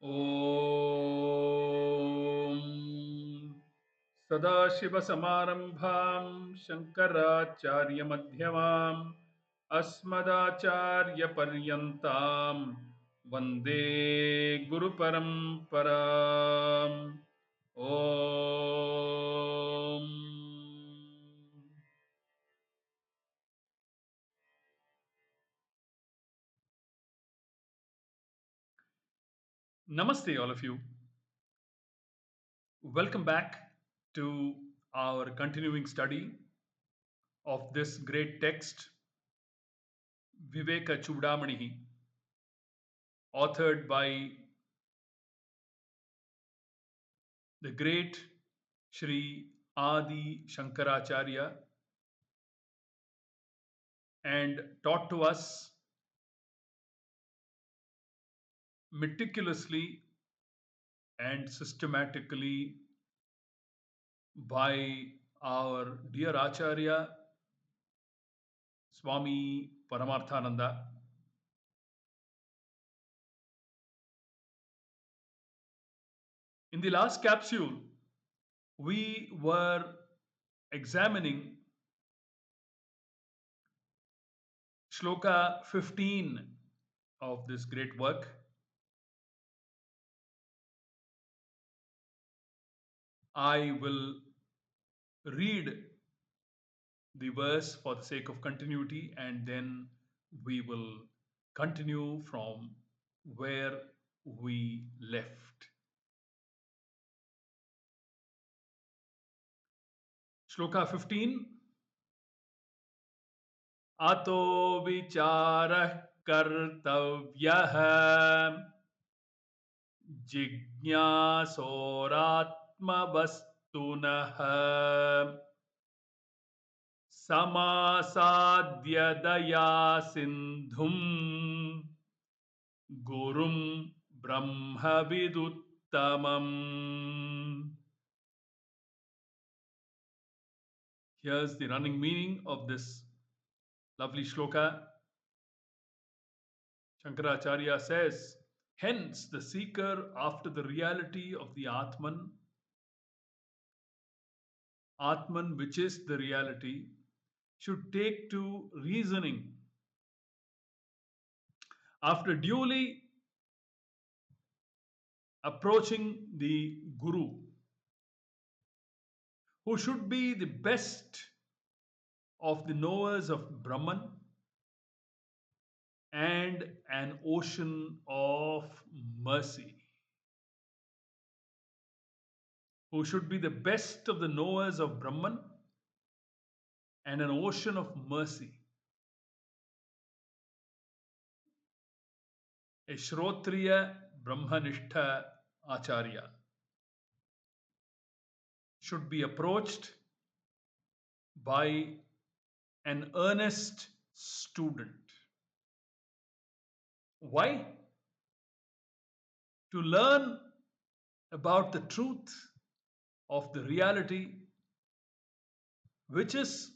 ॐ सदाशिवसमारम्भां शङ्कराचार्यमध्यमाम् अस्मदाचार्यपर्यन्तां वन्दे गुरुपरम्पराम् ॐ Namaste, all of you. Welcome back to our continuing study of this great text, Vivekachudamani, authored by the great Sri Adi Shankaracharya and taught to us meticulously and systematically by our dear Acharya Swami Paramarthananda. In the last capsule, we were examining Shloka 15 of this great work. I will read the verse for the sake of continuity and then we will continue from where we left. Shloka 15. Ato vicharah kartavyah jignasoratmavastunah समासाद्य Daya सिंधुम गुरुम ब्रह्मविदुत्तमम्. Here's the running meaning of this lovely shloka. Shankaracharya says, hence the seeker after the reality of the Atman which is the reality, should take to reasoning after duly approaching the Guru, who should be the best of the knowers of Brahman and an ocean of mercy. Who should be the best of the knowers of Brahman and an ocean of mercy. A Shrotriya Brahmanishtha Acharya should be approached by an earnest student. Why? To learn about the truth of the reality, which is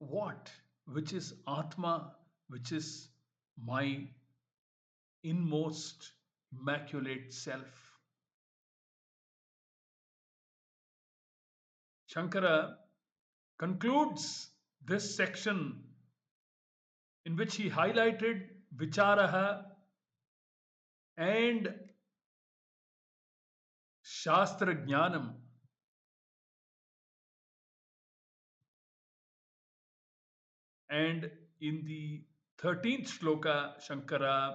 what? Which is Atma, which is my inmost immaculate self. Shankara concludes this section in which he highlighted Vicharaha and Shastra Jnanam. And in the 13th shloka, Shankara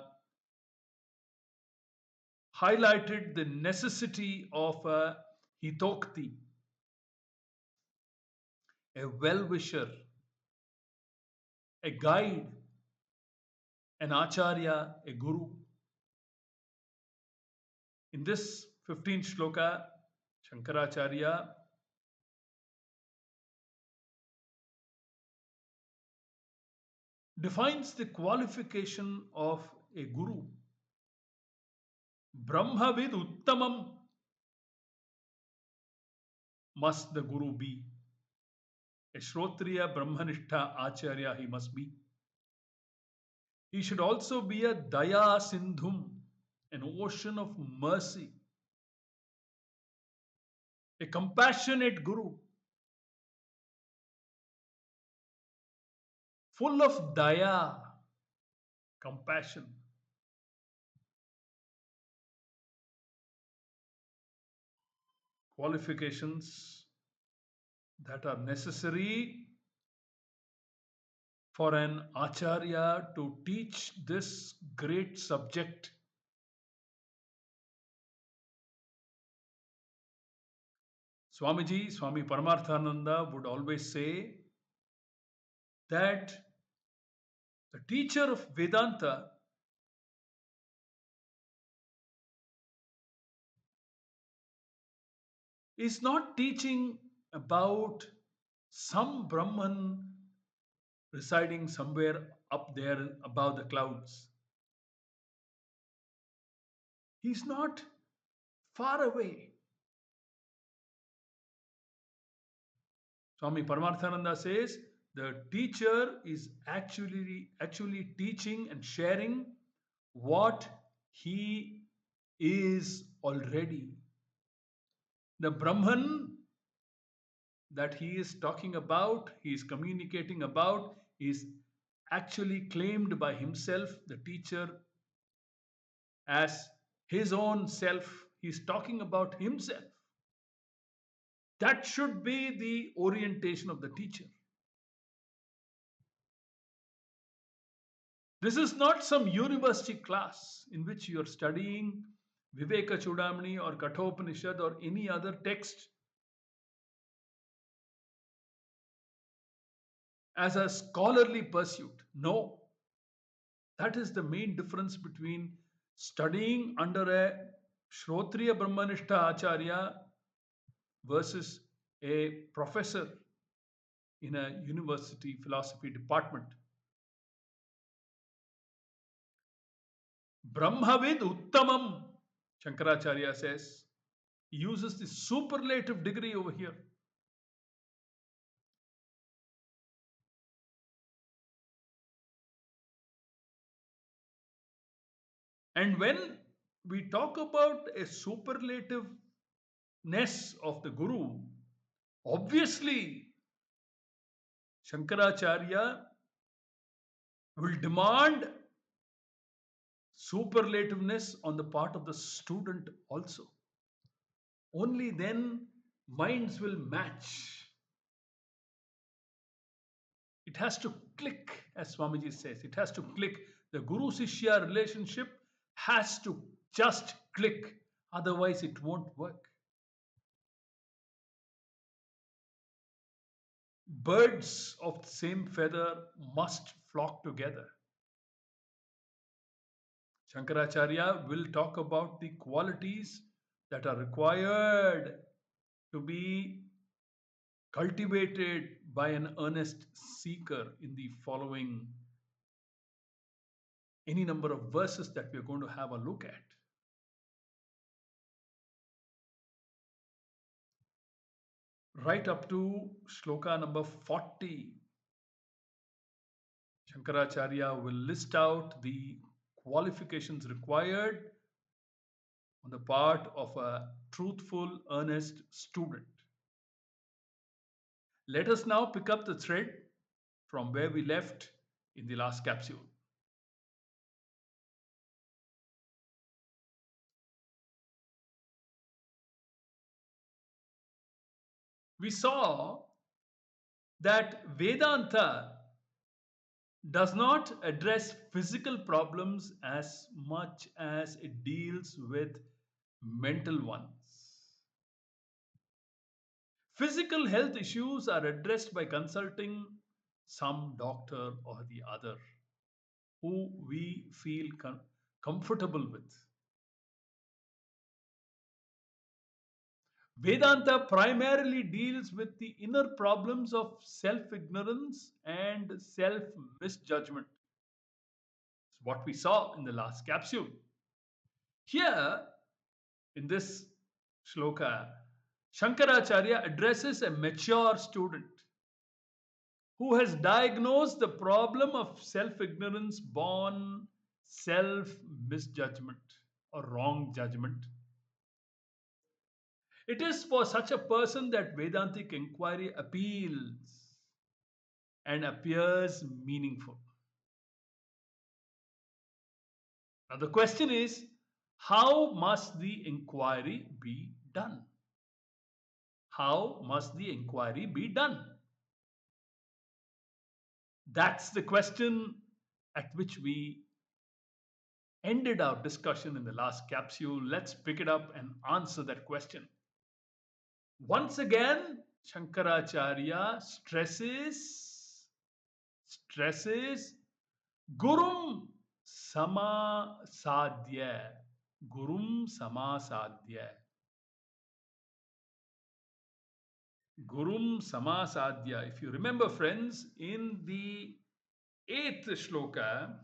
highlighted the necessity of a hitokti, a well-wisher, a guide, an acharya, a guru. In this 15th shloka, Shankaracharya defines the qualification of a guru. Brahmavid Uttamam must the guru be. A Shrotriya Brahmanishtha Acharya he must be. He should also be a Daya Sindhum, an ocean of mercy, a compassionate Guru, full of Daya, compassion. Qualifications that are necessary for an Acharya to teach this great subject. Swamiji, Swami Paramarthananda would always say that the teacher of Vedanta is not teaching about some Brahman residing somewhere up there above the clouds. He's not far away. Swami Paramarthananda says the teacher is actually teaching and sharing what he is already. The Brahman that he is talking about, he is communicating about, is actually claimed by himself, the teacher, as his own self. He's talking about himself. That should be the orientation of the teacher. This is not some university class in which you are studying Vivekachudamani or Kathopanishad or any other text as a scholarly pursuit. No, that is the main difference between studying under a Shrotriya Brahmanishta Acharya versus a professor in a university philosophy department. Brahmavid Uttamam, Shankaracharya says. He uses the superlative degree over here. And when we talk about a superlativeness of the Guru, obviously Shankaracharya will demand superlativeness on the part of the student also. Only then minds will match. It has to click, as Swamiji says. It has to click. The Guru Sishya relationship has to just click. Otherwise, it won't work. Birds of the same feather must flock together. Shankaracharya will talk about the qualities that are required to be cultivated by an earnest seeker in the following any number of verses that we are going to have a look at. Right up to shloka number 40, Shankaracharya will list out the qualifications required on the part of a truthful, earnest student. Let us now pick up the thread from where we left in the last capsule. We saw that Vedanta does not address physical problems as much as it deals with mental ones. Physical health issues are addressed by consulting some doctor or the other who we feel comfortable with. Vedanta primarily deals with the inner problems of self ignorance and self misjudgment. It's what we saw in the last capsule. Here, in this shloka, Shankaracharya addresses a mature student. who has diagnosed the problem of self ignorance born self misjudgment or wrong judgment. It is for such a person that Vedantic inquiry appeals and appears meaningful. Now, the question is, how must the inquiry be done? How must the inquiry be done? That's the question at which we ended our discussion in the last capsule. Let's pick it up and answer that question. Once again, Shankaracharya stresses Gurum Samasadhya. Gurum Samasadhya. Gurum Samasadhya. If you remember, friends, in the 8th shloka,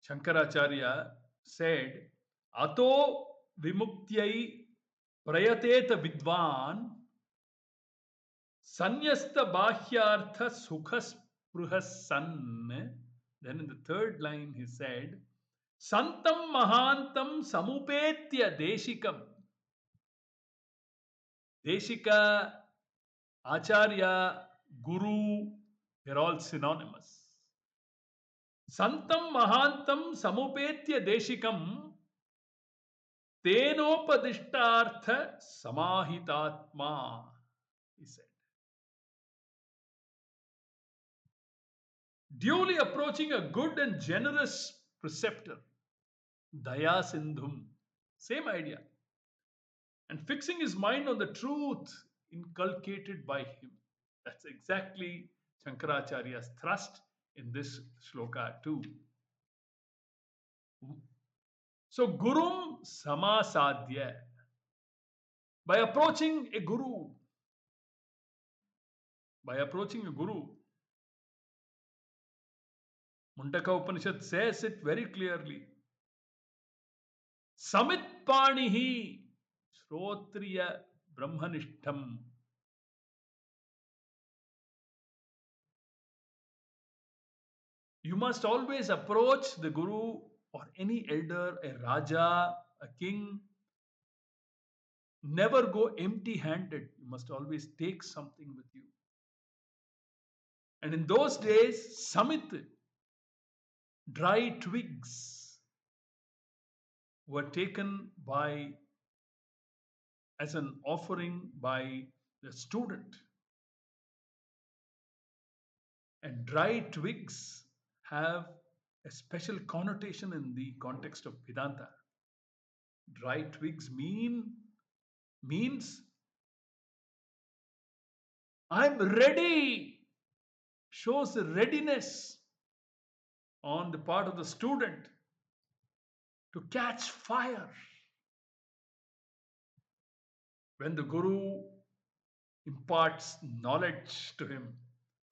Shankaracharya said, Ato Vimuktiyai Prayateta Vidvan Sanyasta Bahyartha Sukhas Pruhasan. Then in the third line he said, Santam Mahantam Samupetya Deshikam. Deshika, Acharya, Guru, they're all synonymous. Santam Mahantam Samupetya Deshikam Tenopadishtartha Samahitatma, he said. Duly approaching a good and generous preceptor, Daya Sindhum, same idea, and fixing his mind on the truth inculcated by him. That's exactly Shankaracharya's thrust in this shloka too. So, Gurum Samasadhya. By approaching a guru, Mundaka Upanishad says it very clearly. Samit Panihi Shrotriya Brahmanishtam. You must always approach the guru or any elder, a raja, a king. Never go empty handed. You must always take something with you. And in those days, Samit, dry twigs, were taken by as an offering by the student. And dry twigs have a special connotation in the context of Vedanta. Dry twigs means I'm ready, shows the readiness on the part of the student to catch fire. When the guru imparts knowledge to him,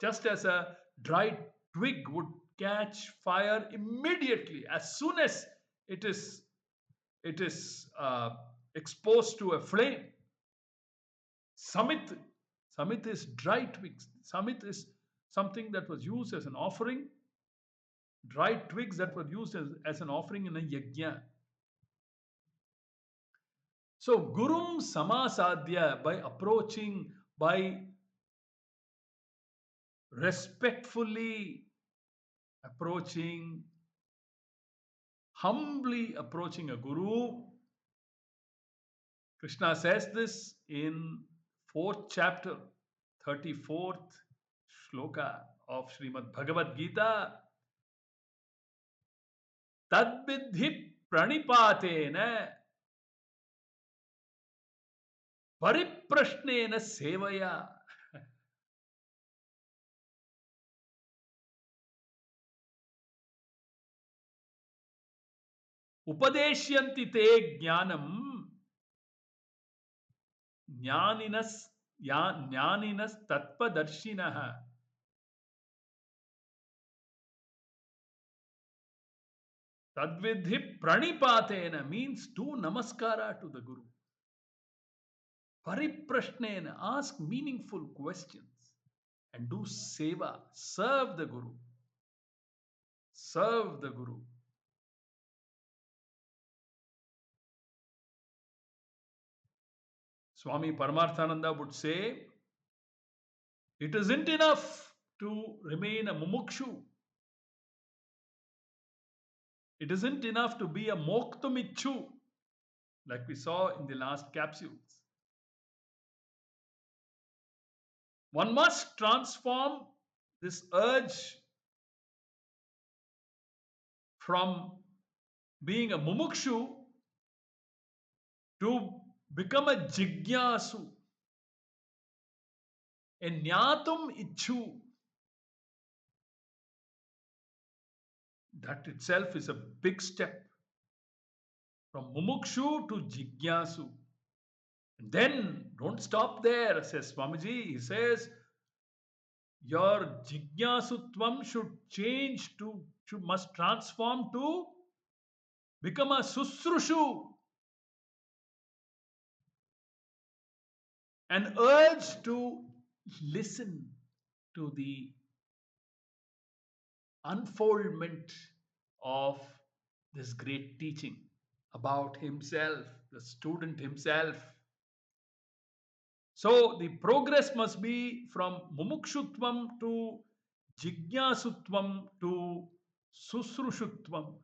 just as a dry twig would catch fire immediately as soon as it is exposed to a flame. Samit is dry twigs. Samit is something that was used as an offering. Dry twigs that were used as an offering in a yajna. So Gurum Samasadhya, by approaching, by respectfully approaching, humbly approaching a guru. Krishna says this in 4th chapter, 34th shloka of Srimad Bhagavad Gita. Tadvidhi pranipatena pariprashnena sevaya. Upadeshyanti te jnanam jnaninas tatpadarshinaha. Tadvidhi pranipatena means do namaskara to the guru. Pariprashnena, ask meaningful questions and do seva, serve the Guru. Serve the Guru. Swami Paramarthananda would say, it isn't enough to remain a mumukshu. It isn't enough to be a moktumichu, like we saw in the last capsules. One must transform this urge from being a mumukshu to become a jigyasu, a nyatum ichu. That itself is a big step from mumukshu to jigyasu. And then don't stop there, says Swamiji. He says, your jigyasutvam should change to, must transform to become a susrushu, an urge to listen to the unfoldment of this great teaching about himself, the student himself. So the progress must be from mumukshutvam to jigyasutvam to susrushutvam.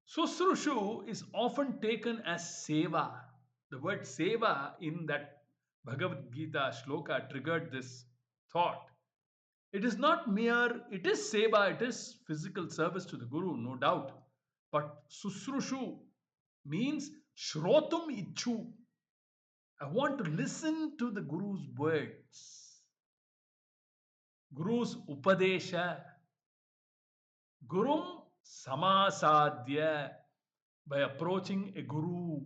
Susrushu is often taken as seva. The word seva in that Bhagavad Gita shloka triggered this thought. It is not mere, it is seva, it is physical service to the Guru, no doubt. But susrushu means shrotum ichu. I want to listen to the Guru's words, Guru's upadesha, Gurum samasadhya, by approaching a Guru.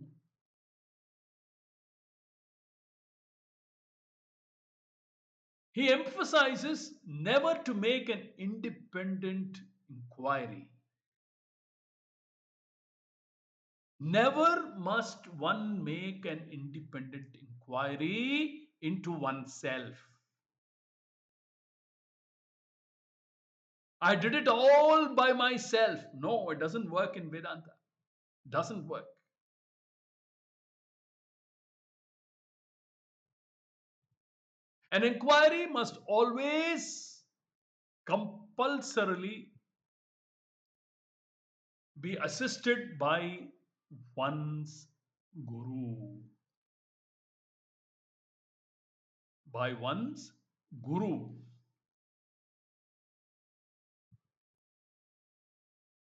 He emphasizes never to make an independent inquiry. Never must one make an independent inquiry into oneself. I did it all by myself. No, it doesn't work in Vedanta. Doesn't work. An inquiry must always compulsorily be assisted by one's Guru. By one's Guru.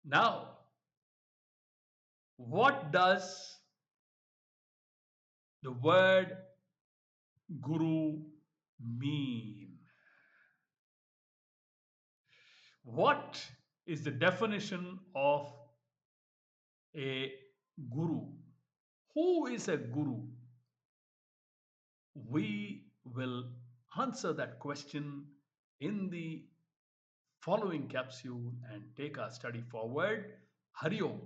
Now, what does the word Guru mean? What is the definition of a Guru? Who is a Guru? We will answer that question in the following capsule and take our study forward. Hari Om.